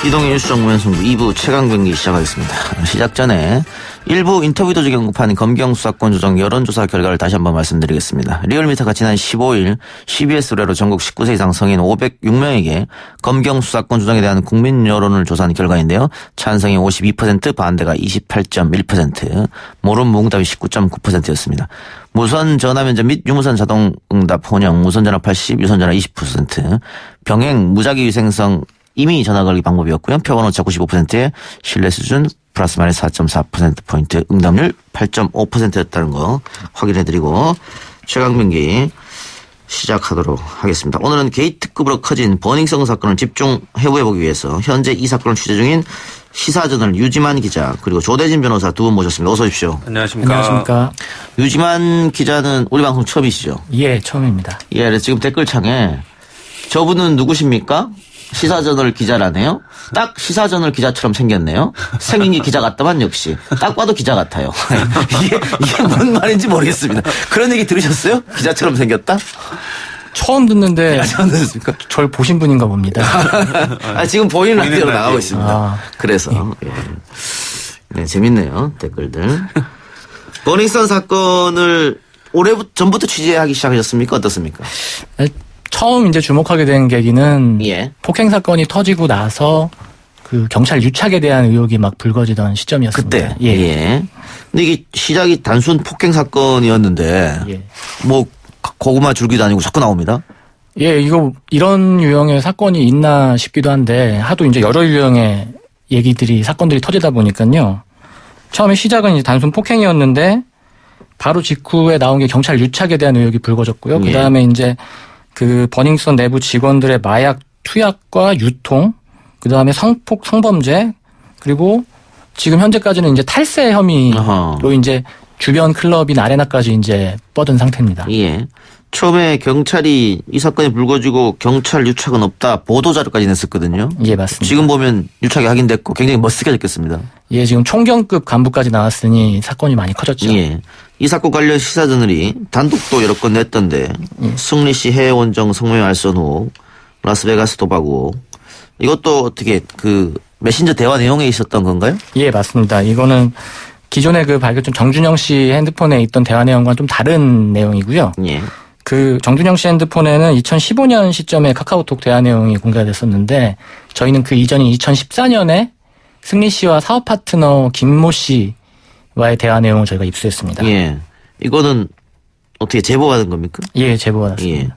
이동희 뉴스 정면승부 2부 최강병기 시작하겠습니다. 시작 전에 일부 인터뷰 도중에 언급한 검경 수사권 조정 여론조사 결과를 다시 한번 말씀드리겠습니다. 리얼미터가 지난 15일 CBS 의뢰로 전국 19세 이상 성인 506명에게 검경 수사권 조정에 대한 국민 여론을 조사한 결과인데요. 찬성이 52%, 반대가 28.1%, 모름 무응답이 19.9%였습니다. 무선 전화 면접 및 유무선 자동 응답 혼영, 무선 전화 80, 유선 전화 20%, 병행 무작위 위생성 이미 전화 걸기 방법이었고요. 표본 오차 95%의 신뢰 수준 플러스 마이너스 4.4%포인트, 응답률 8.5%였다는 거 확인해드리고 최강병기 시작하도록 하겠습니다. 오늘은 게이트급으로 커진 버닝썬 사건을 집중 해부해보기 위해서 현재 이 사건을 취재 중인 시사저널 유지만 기자 그리고 조대진 변호사 두 분 모셨습니다. 어서 오십시오. 안녕하십니까. 안녕하십니까. 유지만 기자는 우리 방송 처음이시죠? 예, 처음입니다. 예, 지금 댓글창에 저분은 누구십니까? 시사저널 기자라네요. 딱 시사저널 기자처럼 생겼네요. 생긴 게 기자 같다만 역시 딱 봐도 기자 같아요. 이게 뭔 말인지 모르겠습니다. 그런 얘기 들으셨어요? 기자처럼 생겼다? 처음 듣는데 처음 듣습니까? 절 보신 분인가 봅니다. 지금 보이는 라디오로 나가고 있습니다. 아. 그래서 예. 네, 재밌네요 댓글들. 버닝썬 사건을 전부터 취재하기 시작하셨습니까? 어떻습니까? 처음 이제 주목하게 된 계기는 예. 폭행 사건이 터지고 나서 그 경찰 유착에 대한 의혹이 막 불거지던 시점이었습니다. 그때. 예. 근데 이게 시작이 단순 폭행 사건이었는데 예. 뭐 고구마 줄기도 아니고 자꾸 나옵니다. 예, 이런 유형의 사건이 있나 싶기도 한데 하도 이제 여러 유형의 사건들이 터지다 보니까요. 처음에 시작은 이제 단순 폭행이었는데 바로 직후에 나온 게 경찰 유착에 대한 의혹이 불거졌고요. 예. 그다음에 이제 그 버닝썬 내부 직원들의 마약 투약과 유통, 그다음에 성범죄, 그리고 지금 현재까지는 이제 탈세 혐의로 어허. 이제 주변 클럽인 아레나까지 이제 뻗은 상태입니다. 예. 처음에 경찰이 이 사건이 불거지고 경찰 유착은 없다 보도 자료까지 냈었거든요. 예, 맞습니다. 지금 보면 유착이 확인됐고 굉장히 멋스게졌겠습니다. 예, 지금 총경급 간부까지 나왔으니 사건이 많이 커졌죠. 예. 이 사건 관련 시사저널이 단독도 여러 건 냈던데 승리 씨 해외 원정 성매매 알선 후 라스베가스 도박 후 이것도 어떻게 그 메신저 대화 내용에 있었던 건가요? 예, 맞습니다. 이거는 기존에 그 발견된 정준영 씨 핸드폰에 있던 대화 내용과는 좀 다른 내용이고요. 예. 그 정준영 씨 핸드폰에는 2015년 시점에 카카오톡 대화 내용이 공개가 됐었는데 저희는 그 이전인 2014년에 승리 씨와 사업 파트너 김모 씨와의 대화 내용을 저희가 입수했습니다. 예. 이거는 어떻게 제보받은 겁니까? 예, 제보받았습니다.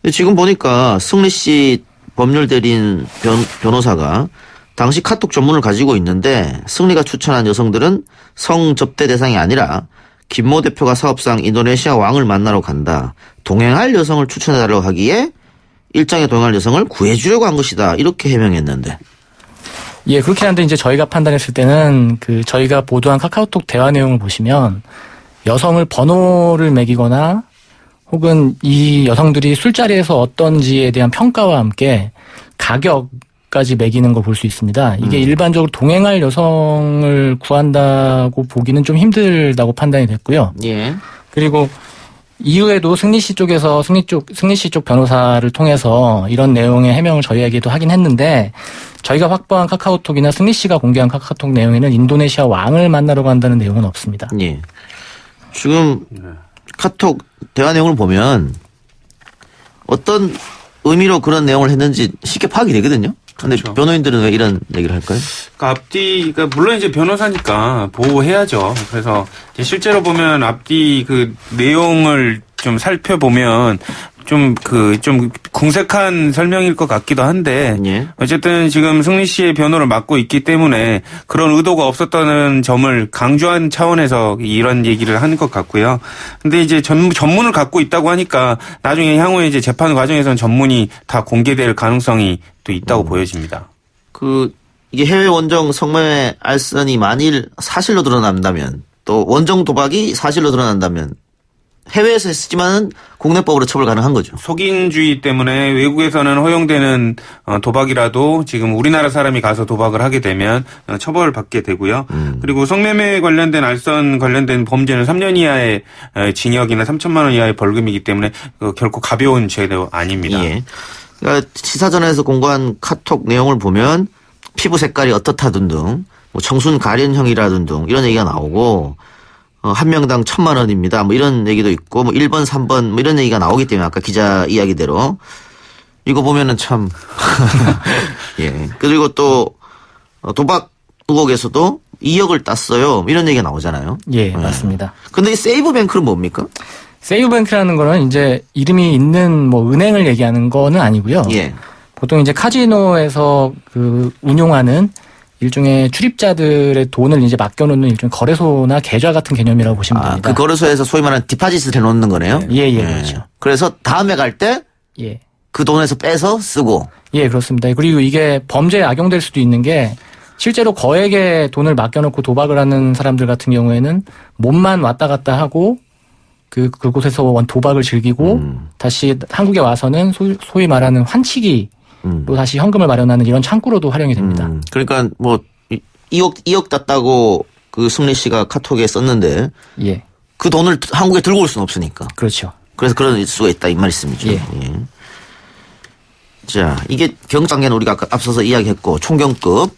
예. 지금 보니까 승리 씨 법률 대리인 변호사가 당시 카톡 전문을 가지고 있는데 승리가 추천한 여성들은 성접대 대상이 아니라 김모 대표가 사업상 인도네시아 왕을 만나러 간다. 동행할 여성을 추천해달라고 하기에 일정에 동행할 여성을 구해주려고 한 것이다. 이렇게 해명했는데. 예, 그렇게 하는데 이제 저희가 판단했을 때는 그 저희가 보도한 카카오톡 대화 내용을 보시면 여성을 번호를 매기거나 혹은 이 여성들이 술자리에서 어떤지에 대한 평가와 함께 가격까지 매기는 걸 볼 수 있습니다. 이게 일반적으로 동행할 여성을 구한다고 보기는 좀 힘들다고 판단이 됐고요. 예. 그리고 이후에도 승리 씨 쪽 변호사를 통해서 이런 내용의 해명을 저희에게도 하긴 했는데 저희가 확보한 카카오톡이나 승리 씨가 공개한 카카오톡 내용에는 인도네시아 왕을 만나러 간다는 내용은 없습니다. 예. 지금 카톡 대화 내용을 보면 어떤 의미로 그런 내용을 했는지 쉽게 파악이 되거든요. 근데 그렇죠. 변호인들은 왜 이런 얘기를 할까요? 그러니까 앞뒤가 물론 이제 변호사니까 보호해야죠. 그래서 이제 실제로 보면 앞뒤 그 내용을 좀 살펴보면 좀 궁색한 설명일 것 같기도 한데 예. 어쨌든 지금 승리 씨의 변호를 맡고 있기 때문에 그런 의도가 없었다는 점을 강조한 차원에서 이런 얘기를 하는 것 같고요. 근데 이제 전문을 갖고 있다고 하니까 나중에 향후에 이제 재판 과정에서는 전문이 다 공개될 가능성이 또 있다고 보여집니다. 이게 해외 원정 성매매 알선이 만일 사실로 드러난다면 또 원정 도박이 사실로 드러난다면 해외에서 했지만은 국내법으로 처벌 가능한 거죠. 속인주의 때문에 외국에서는 허용되는 도박이라도 지금 우리나라 사람이 가서 도박을 하게 되면 처벌을 받게 되고요. 그리고 성매매 관련된 알선 관련된 범죄는 3년 이하의 징역이나 3천만 원 이하의 벌금이기 때문에 결코 가벼운 죄도 아닙니다. 예. 그러니까 시사전에서 공개한 카톡 내용을 보면 피부 색깔이 어떻다든 등, 뭐 청순 가련형이라든 등 이런 얘기가 나오고 한 명당 1,000만 원입니다. 뭐 이런 얘기도 있고 뭐 1번, 3번 뭐 이런 얘기가 나오기 때문에 아까 기자 이야기대로 이거 보면은 참 예. 그리고 또 도박 의혹에서도 2억을 땄어요. 이런 얘기가 나오잖아요. 예, 맞습니다. 근데 이 세이브뱅크는 뭡니까? 세이브뱅크라는 거는 이제 이름이 있는 뭐 은행을 얘기하는 거는 아니고요. 예. 보통 이제 카지노에서 그 운용하는 일종의 출입자들의 돈을 이제 맡겨놓는 일종의 거래소나 계좌 같은 개념이라고 보시면 됩니다. 그 거래소에서 소위 말하는 디파짓을 해놓는 거네요. 예, 그렇죠. 그래서 다음에 갈 때 그 예. 돈에서 빼서 쓰고. 예, 그렇습니다. 그리고 이게 범죄에 악용될 수도 있는 게 실제로 거액의 돈을 맡겨놓고 도박을 하는 사람들 같은 경우에는 몸만 왔다 갔다 하고 그곳에서 도박을 즐기고 다시 한국에 와서는 소위 말하는 환치기 또 다시 현금을 마련하는 이런 창구로도 활용이 됩니다. 그러니까 뭐 2억 땄다고 그 승리 씨가 카톡에 썼는데 예. 그 돈을 한국에 들고 올 수는 없으니까. 그렇죠. 그래서 그럴 수가 있다 이 말씀이죠. 예. 예. 자, 이게 경장계는 우리가 아까 앞서서 이야기했고 총경급.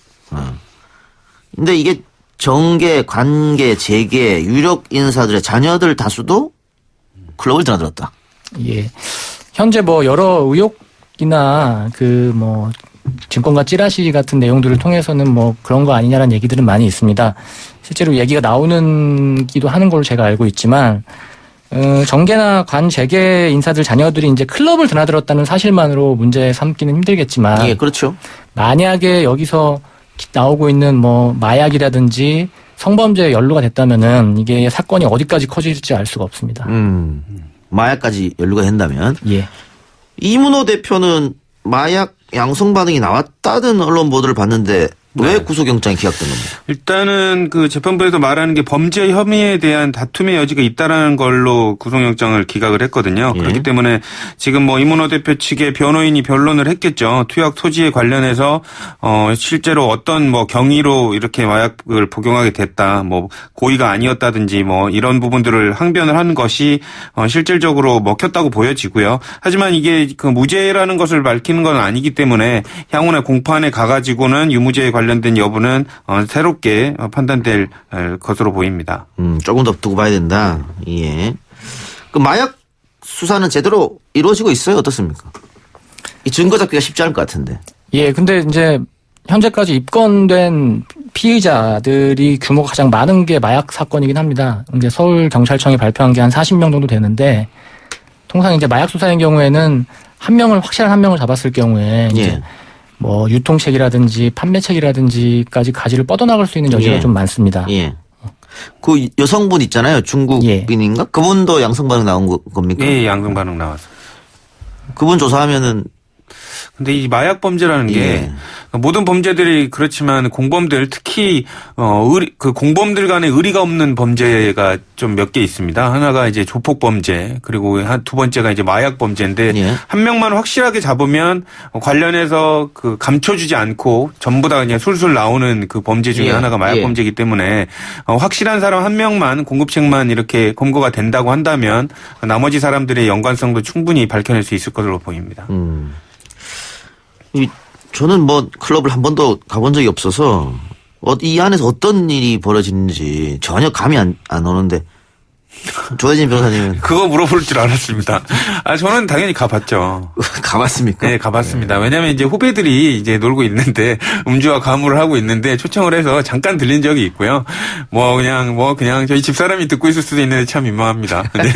근데 이게 정계, 관계, 재계, 유력 인사들의 자녀들 다수도 클럽을 드나들었다. 예. 현재 뭐 여러 의혹이나 그 뭐 증권가 찌라시 같은 내용들을 통해서는 뭐 그런 거 아니냐라는 얘기들은 많이 있습니다. 실제로 얘기가 나오는기도 하는 걸로 제가 알고 있지만 정계나 관 재계 인사들 자녀들이 이제 클럽을 드나들었다는 사실만으로 문제 삼기는 힘들겠지만 예, 그렇죠. 만약에 여기서 나오고 있는 뭐 마약이라든지 성범죄에 연루가 됐다면은 이게 사건이 어디까지 커질지 알 수가 없습니다. 마약까지 연루가 된다면. 예. 이문호 대표는 마약 양성 반응이 나왔다는 언론 보도를 봤는데 왜 구속영장이 기각된 겁니까? 일단은 그 재판부에서 말하는 게 범죄 혐의에 대한 다툼의 여지가 있다라는 걸로 구속영장을 기각을 했거든요. 예. 그렇기 때문에 지금 뭐 이문호 대표 측의 변호인이 변론을 했겠죠. 투약 소지에 관련해서 실제로 어떤 뭐 경위로 이렇게 마약을 복용하게 됐다. 뭐 고의가 아니었다든지 뭐 이런 부분들을 항변을 하는 것이 실질적으로 먹혔다고 보여지고요. 하지만 이게 그 무죄라는 것을 밝히는 건 아니기 때문에 향후에 공판에 가가지고는 유무죄에 관련된 여부는 새롭게 판단될 것으로 보입니다. 조금 더 두고 봐야 된다. 예. 그 마약 수사는 제대로 이루어지고 있어요? 어떻습니까? 이 증거 잡기가 쉽지 않을 것 같은데. 예, 근데 이제 현재까지 입건된 피의자들이 규모가 가장 많은 게 마약 사건이긴 합니다. 이제 서울 경찰청이 발표한 게 한 40명 정도 되는데 통상 이제 마약 수사인 경우에는 확실한 한 명을 잡았을 경우에 이제 예. 뭐 유통책이라든지 판매책이라든지까지 가지를 뻗어나갈 수 있는 여지가 예. 좀 많습니다. 예. 그 여성분 있잖아요. 중국인인가? 그분도 양성 반응 나온 겁니까? 예, 양성 반응 나왔어요. 그분 조사하면은 근데 이 마약 범죄라는 게 예. 모든 범죄들이 그렇지만 공범들 특히 그 공범들 간에 의리가 없는 범죄가 좀 몇 개 있습니다. 하나가 이제 조폭 범죄 그리고 두 번째가 이제 마약 범죄인데 예. 한 명만 확실하게 잡으면 관련해서 그 감춰주지 않고 전부 다 그냥 술술 나오는 그 범죄 중에 예. 하나가 마약 예. 범죄이기 때문에 확실한 사람 한 명만 공급책만 이렇게 검거가 된다고 한다면 나머지 사람들의 연관성도 충분히 밝혀낼 수 있을 것으로 보입니다. 저는 뭐 클럽을 한 번도 가본 적이 없어서 이 안에서 어떤 일이 벌어지는지 전혀 감이 안 오는데 조혜진 변호사님은 그거 물어볼 줄 알았습니다. 저는 당연히 가봤죠. 가봤습니까? 네, 가봤습니다. 왜냐면 이제 후배들이 이제 놀고 있는데 음주와 가무를 하고 있는데 초청을 해서 잠깐 들린 적이 있고요. 그냥 저희 집사람이 듣고 있을 수도 있는데 참 민망합니다. 네.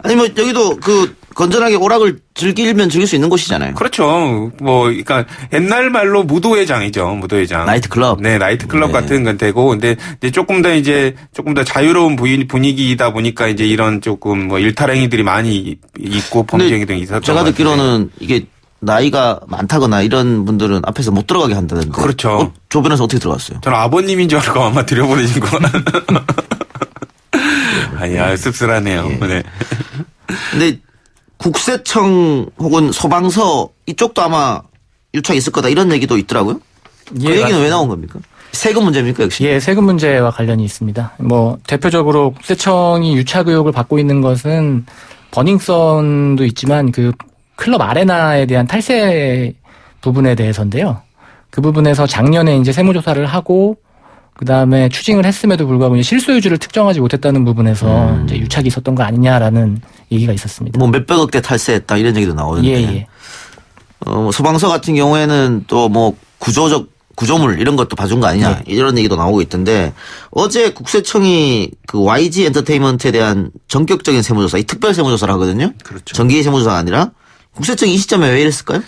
아니 뭐 여기도 그 건전하게 오락을 즐기면 즐길 수 있는 곳이잖아요. 그렇죠. 그러니까 옛날 말로 무도회장이죠. 무도회장. 나이트클럽. 네, 나이트클럽 네. 같은 건 되고, 근데 조금 더 자유로운 분위기이다 보니까 이제 이런 조금 뭐 일탈행위들이 많이 있고 범죄 행위들이 있었던 제가 것 같은데. 듣기로는 이게 나이가 많다거나 이런 분들은 앞에서 못 들어가게 한다던데. 그렇죠. 조 변호사 어떻게 들어갔어요? 저는 아버님인 줄 알고 아마 들여보내신 거. 아니야, 씁쓸하네요. 예. 네. 근데 국세청 혹은 소방서 이쪽도 아마 유착이 있을 거다 이런 얘기도 있더라고요. 그 얘기는 맞습니다. 왜 나온 겁니까? 세금 문제입니까 역시? 예, 세금 문제와 관련이 있습니다. 뭐 대표적으로 국세청이 유착 의혹을 받고 있는 것은 버닝썬도 있지만 그 클럽 아레나에 대한 탈세 부분에 대해서인데요. 그 부분에서 작년에 이제 세무조사를 하고 그다음에 추징을 했음에도 불구하고 이제 실소유주를 특정하지 못했다는 부분에서 이제 유착이 있었던 거 아니냐라는 얘기가 있었습니다. 뭐 몇백억대 탈세했다 이런 얘기도 나오는데. 예. 소방서 같은 경우에는 또 뭐 구조물 이런 것도 봐준 거 아니냐 이런 얘기도 나오고 있던데 어제 국세청이 그 YG 엔터테인먼트에 대한 전격적인 세무조사, 이 특별 세무조사를 하거든요. 그렇죠. 정기 세무조사가 아니라 국세청이 이 시점에 왜 이랬을까요?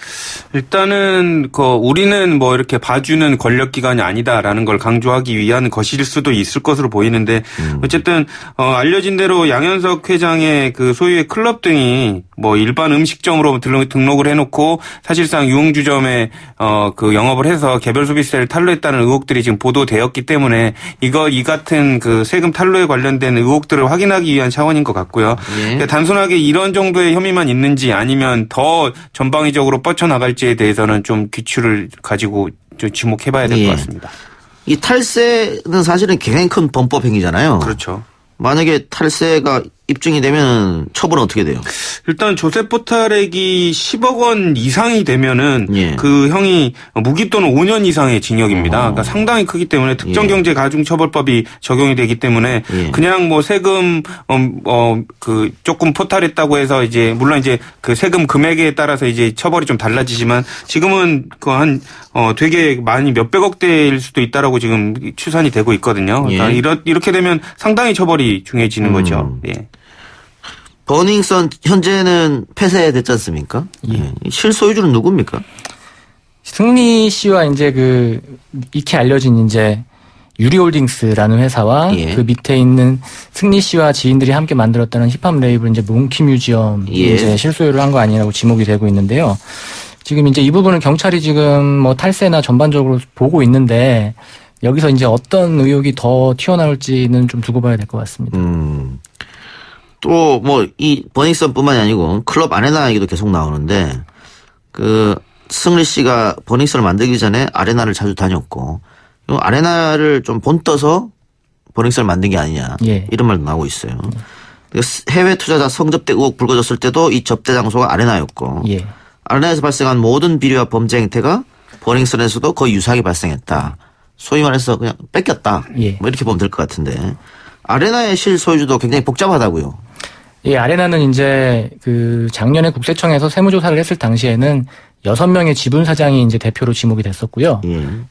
일단은 우리는 뭐 이렇게 봐주는 권력기관이 아니다라는 걸 강조하기 위한 것일 수도 있을 것으로 보이는데 어쨌든 알려진 대로 양현석 회장의 그 소유의 클럽 등이 뭐 일반 음식점으로 등록을 해놓고 사실상 유흥주점에 그 영업을 해서 개별 소비세를 탈루했다는 의혹들이 지금 보도되었기 때문에 이 같은 그 세금 탈루에 관련된 의혹들을 확인하기 위한 차원인 것 같고요. 그러니까 단순하게 이런 정도의 혐의만 있는지 아니면 더 전방위적으로 뻗쳐나갈지에 대해서는 좀 귀추를 가지고 좀 지목해봐야 될 것 같습니다. 이 탈세는 사실은 굉장히 큰 범법 행위잖아요. 그렇죠. 만약에 탈세가 입증이 되면 처벌은 어떻게 돼요? 일단 조세 포탈액이 10억 원 이상이 되면은 그 형이 무기 또는 5년 이상의 징역입니다. 그러니까 상당히 크기 때문에 특정경제가중처벌법이 적용이 되기 때문에 그냥 뭐 세금 그 조금 포탈했다고 해서 이제 물론 이제 그 세금 금액에 따라서 이제 처벌이 좀 달라지지만 지금은 그 한 되게 많이 몇백억대일 수도 있다라고 지금 추산이 되고 있거든요. 그러니까 이렇게 되면 상당히 처벌이 중요해지는 거죠. 예. 버닝썬 현재는 폐쇄됐지 않습니까? 실소유주는 누굽니까? 승리 씨와 이제 그 익히 알려진 이제 유리홀딩스라는 회사와 그 밑에 있는 승리 씨와 지인들이 함께 만들었다는 힙합 레이블 이제 몽키 뮤지엄 이제 실소유를 한 거 아니냐고 지목이 되고 있는데요. 지금 이제 이 부분을 경찰이 지금 뭐 탈세나 전반적으로 보고 있는데 여기서 이제 어떤 의혹이 더 튀어나올지는 좀 두고 봐야 될 것 같습니다. 또 뭐 이 버닝썬뿐만이 아니고 클럽 아레나 얘기도 계속 나오는데 그 승리 씨가 버닝썬을 만들기 전에 아레나를 자주 다녔고 아레나를 좀 본떠서 버닝썬을 만든 게 아니냐 이런 말도 나오고 있어요. 해외 투자자 성접대 의혹 불거졌을 때도 이 접대 장소가 아레나였고 아레나에서 발생한 모든 비리와 범죄 행태가 버닝썬에서도 거의 유사하게 발생했다. 소위 말해서 그냥 뺏겼다. 뭐 이렇게 보면 될 것 같은데 아레나의 실소유주도 굉장히 복잡하다고요. 아레나는 이제 그 작년에 국세청에서 세무조사를 했을 당시에는 6명의 지분 사장이 이제 대표로 지목이 됐었고요.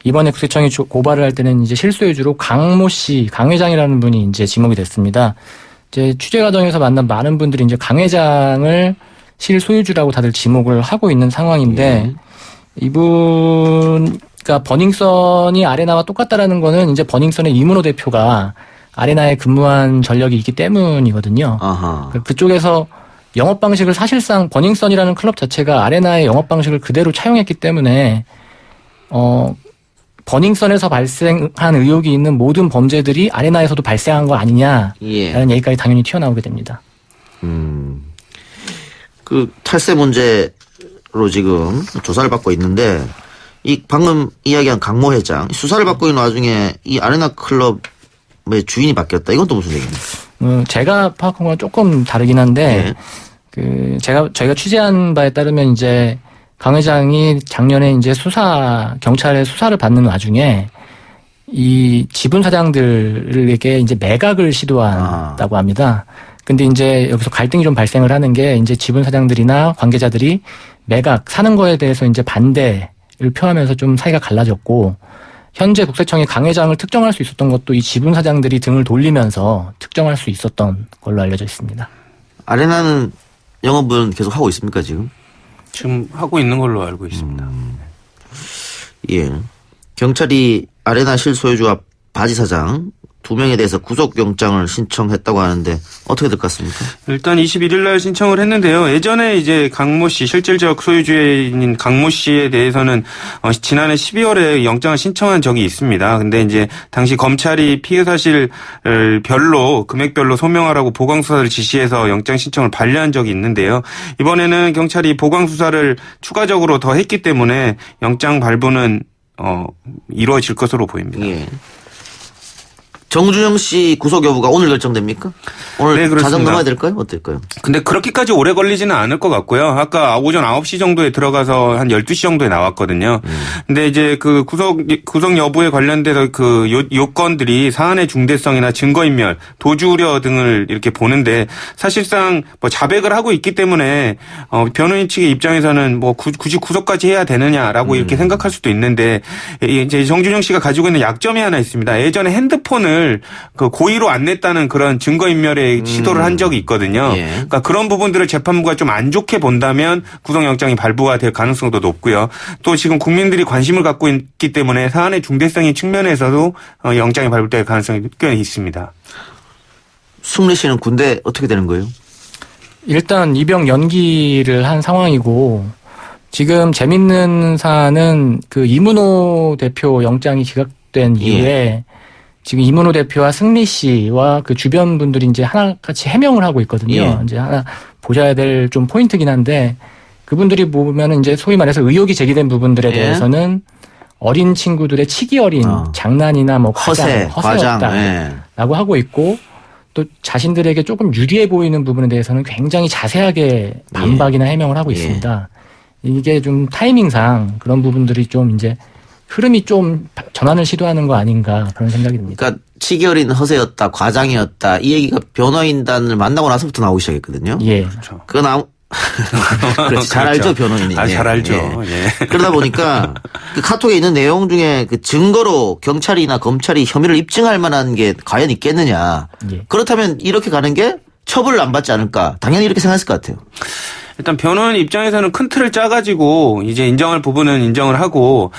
이번에 국세청이 고발을 할 때는 이제 실소유주로 강모 씨, 강 회장이라는 분이 이제 지목이 됐습니다. 이제 취재 과정에서 만난 많은 분들이 이제 강 회장을 실소유주라고 다들 지목을 하고 있는 상황인데 그러니까 버닝썬이 아레나와 똑같다라는 거는 이제 버닝썬의 이문호 대표가 아레나에 근무한 전력이 있기 때문이거든요. 그쪽에서 영업 방식을 사실상 버닝썬이라는 클럽 자체가 아레나의 영업 방식을 그대로 차용했기 때문에 버닝썬에서 발생한 의혹이 있는 모든 범죄들이 아레나에서도 발생한 거 아니냐라는 얘기까지 당연히 튀어나오게 됩니다. 그 탈세 문제로 지금 조사를 받고 있는데 이 방금 이야기한 강모 회장 수사를 받고 있는 와중에 이 아레나 클럽의 주인이 바뀌었다. 이건 또 무슨 얘기입니까? 제가 파악한 건 조금 다르긴 한데 저희가 취재한 바에 따르면 이제 강 회장이 작년에 이제 경찰의 수사를 받는 와중에 이 지분 사장들에게 이제 매각을 시도한다고 합니다. 근데 이제 여기서 갈등이 좀 발생을 하는 게 이제 지분 사장들이나 관계자들이 매각 사는 거에 대해서 이제 반대를 표하면서 좀 사이가 갈라졌고 현재 국세청이 강 회장을 특정할 수 있었던 것도 이 지분 사장들이 등을 돌리면서 특정할 수 있었던 걸로 알려져 있습니다. 아레나는 영업은 계속 하고 있습니까 지금? 지금 하고 있는 걸로 알고 있습니다. 경찰이 아레나 실소유주와 바지 사장 2명에 대해서 구속영장을 신청했다고 하는데 어떻게 될 것 같습니까? 일단 21일 날 신청을 했는데요. 예전에 이제 강모 씨, 실질적 소유주인 강모 씨에 대해서는 지난해 12월에 영장을 신청한 적이 있습니다. 근데 이제 당시 검찰이 피해 사실 별로 금액별로 소명하라고 보강 수사를 지시해서 영장 신청을 반려한 적이 있는데요. 이번에는 경찰이 보강 수사를 추가적으로 더 했기 때문에 영장 발부는 이루어질 것으로 보입니다. 정준영 씨 구속 여부가 오늘 결정됩니까? 오늘 네, 그렇습니다. 자정 넘어야 될까요? 어떨까요? 근데 그렇게까지 오래 걸리지는 않을 것 같고요. 아까 오전 9시 정도에 들어가서 한 12시 정도에 나왔거든요. 근데 이제 그 구속 여부에 관련돼서 그 요건들이 사안의 중대성이나 증거인멸, 도주 우려 등을 이렇게 보는데 사실상 뭐 자백을 하고 있기 때문에 변호인 측의 입장에서는 뭐 굳이 구속까지 해야 되느냐라고 이렇게 생각할 수도 있는데 이제 정준영 씨가 가지고 있는 약점이 하나 있습니다. 예전에 핸드폰을 그 고의로 안 냈다는 그런 증거인멸의 시도를 한 적이 있거든요. 예. 그러니까 그런 부분들을 재판부가 좀 안 좋게 본다면 구속영장이 발부가 될 가능성도 높고요. 또 지금 국민들이 관심을 갖고 있기 때문에 사안의 중대성의 측면에서도 영장이 발부될 가능성이 꽤 있습니다. 승리 씨는 군대 어떻게 되는 거예요? 일단 입영 연기를 한 상황이고 지금 재밌는 사안은 그 이문호 대표 영장이 기각된 이후에 지금 이문호 대표와 승리 씨와 그 주변 분들이 이제 하나같이 해명을 하고 있거든요. 예. 이제 하나 보셔야 될 좀 포인트긴 한데 그분들이 보면은 이제 소위 말해서 의혹이 제기된 부분들에 예. 대해서는 어린 친구들의 치기 어린 장난이나 뭐 허세였다라고 예. 하고 있고 또 자신들에게 조금 유리해 보이는 부분에 대해서는 굉장히 자세하게 반박이나 해명을 하고 있습니다. 이게 좀 타이밍상 그런 부분들이 좀 이제 흐름이 좀 전환을 시도하는 거 아닌가 그런 생각이 듭니다. 그러니까 치기 어린 허세였다, 과장이었다 이 얘기가 변호인단을 만나고 나서부터 나오기 시작했거든요. 예. 그렇죠. 그건 그렇지, 잘 알죠, 변호인이. 잘 알죠. 예. 그러다 보니까 그 카톡에 있는 내용 중에 그 증거로 경찰이나 검찰이 혐의를 입증할 만한 게 과연 있겠느냐. 예. 그렇다면 이렇게 가는 게 처벌을 안 받지 않을까. 당연히 이렇게 생각했을 것 같아요. 일단 변호인 입장에서는 큰 틀을 짜가지고 이제 인정할 부분은 인정을 하고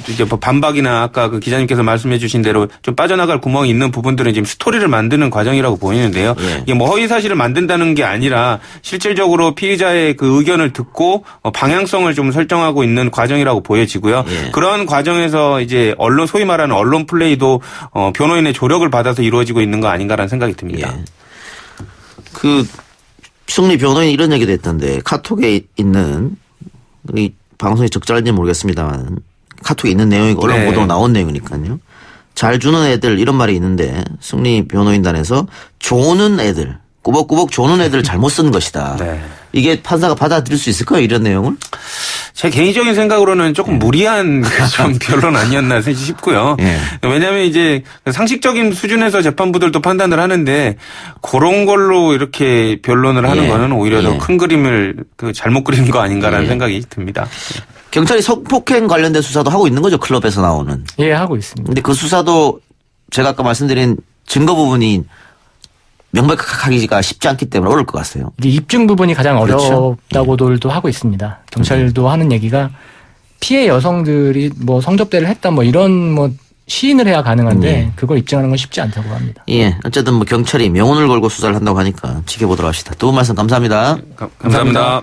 이제 뭐 반박이나 아까 그 기자님께서 말씀해 주신 대로 좀 빠져나갈 구멍이 있는 부분들은 지금 스토리를 만드는 과정이라고 보이는데요. 예. 이게 뭐 허위 사실을 만든다는 게 아니라 실질적으로 피의자의 그 의견을 듣고 방향성을 좀 설정하고 있는 과정이라고 보여지고요. 예. 그런 과정에서 이제 언론 소위 말하는 언론 플레이도 변호인의 조력을 받아서 이루어지고 있는 거 아닌가라는 생각이 듭니다. 예. 그 승리 변호인 이런 얘기도 했던데 카톡에 있는 이 방송이 적절한지 모르겠습니다만 카톡에 있는 내용이고 언론 네. 보도로 나온 내용이니까요. 잘 주는 애들 이런 말이 있는데 승리 변호인단에서 조는 애들 꾸벅꾸벅 조는 애들 잘못 쓴 것이다. 네. 이게 판사가 받아들일 수 있을까요? 이런 내용을? 제 개인적인 생각으로는 조금 무리한 좀 변론 아니었나 싶고요. 예. 왜냐하면 이제 상식적인 수준에서 재판부들도 판단을 하는데 그런 걸로 이렇게 변론을 하는 예. 거는 오히려 더 예. 큰 그림을 잘못 그린 거 아닌가라는 예. 생각이 듭니다. 경찰이 성폭행 관련된 수사도 하고 있는 거죠. 클럽에서 나오는. 예, 하고 있습니다. 근데 그 수사도 제가 아까 말씀드린 증거 부분이 명백하기가 쉽지 않기 때문에 어려울 것 같아요. 이게 입증 부분이 가장 그렇죠. 어렵다고들도 하고 있습니다. 경찰도 하는 얘기가 피해 여성들이 뭐 성접대를 했다 뭐 이런 뭐 시인을 해야 가능한데 예. 그걸 입증하는 건 쉽지 않다고 합니다. 예. 어쨌든 뭐 경찰이 명운을 걸고 수사를 한다고 하니까 지켜보도록 합시다. 두 분 말씀 감사합니다. 감사합니다.